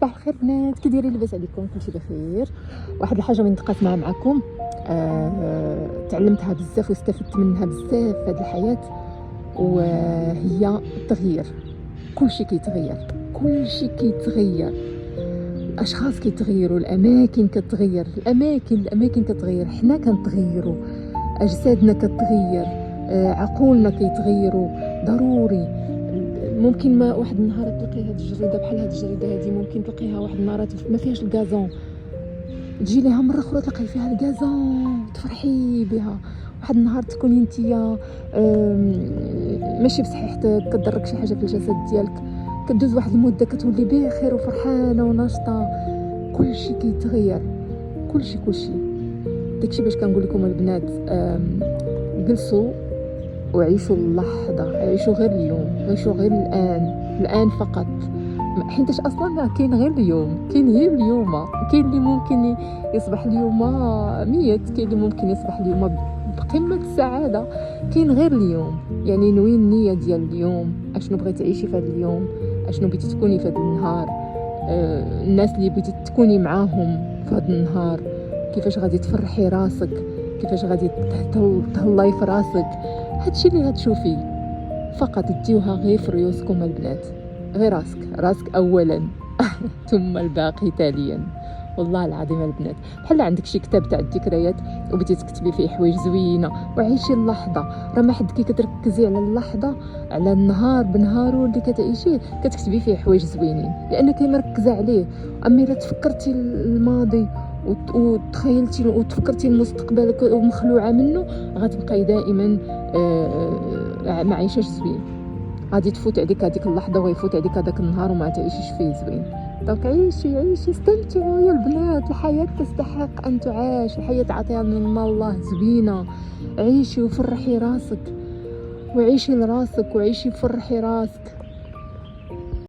صباح الخير بنات، كي دايرين؟ لاباس عليكم؟ كلشي بخير. واحد الحاجه من نتقاسمها معكم، تعلمتها بزاف واستفدت منها بزاف في هذه الحياه، وهي التغيير. كلشي كيتغير، كلشي كيتغير، الاشخاص كيتغيروا، الاماكن كتغير، الاماكن كتغير، حنا كنتغيروا، اجسادنا كتغير، عقولنا كيتغيروا ضروري. ممكن ما واحد النهار تلقي هاد الجريده بحال هاد الجريده هادي، ممكن تلقيها واحد النهار ما فيهاش الكازون، تجي ليها مره اخرى تلقاي فيها الكازون تفرحي بها. واحد النهار تكوني نتيا ماشي بصحيحتك، كضرك شي حاجه في الجسد ديالك، كدوز واحد المده كتولي بخير وفرحانه وناشطه. كلشي كيتغير، كلشي داكشي باش كنقول لكم البنات، جلسوا وعيشوا اللحظه، عيشوا غير اليوم، عيشوا غير الان فقط، حيتاش اصلا كاين غير اليوم، كاين غير اليوم. كاين اللي ممكن يصبح اليوم ميت، كاين اللي ممكن يصبح اليوم بقمه السعاده، كاين غير اليوم. يعني نوي النيه ديال اليوم، اشنو بغيتي تعيشي في هذا اليوم، اشنو بغيتي تكوني في هذا النهار، الناس اللي بغيتي تكوني معاهم في هذا النهار، كيفاش غادي تفرحي راسك، كيفاش غادي تهلاي في راسك. هادشي اللي غتشوفي فقط ديوها غير في ريوسكم البنات، غير راسك اولا ثم الباقي تاليا. والله العظيم البنات، بحال عندك شي كتاب تاع الذكريات وبديتي تكتبي فيه حوايج زوينه، وعيشي اللحظه. راه ما حد كي كتركزي على اللحظه، على النهار بنهارو اللي كتعيشيه، كتكتبي فيه حوايج زوينين لانك مركزه عليه. اما الا تفكرتي الماضي وتخيلتي وتفكرتي المستقبل ومخلوعه منه، غتبقاي دائما ما عايشاش زوين. غادي تفوت عليك هذيك اللحظه ويفوت عليك هذاك النهار وما تعيشيش فيه زوين. دونك عيشي استمتعوا يا البنات، الحياه تستحق ان تعاش، الحياه عطيها من الله زوينه. عيشي وفرحي راسك، وعيشي لراسك، وعيشي وفرحي راسك.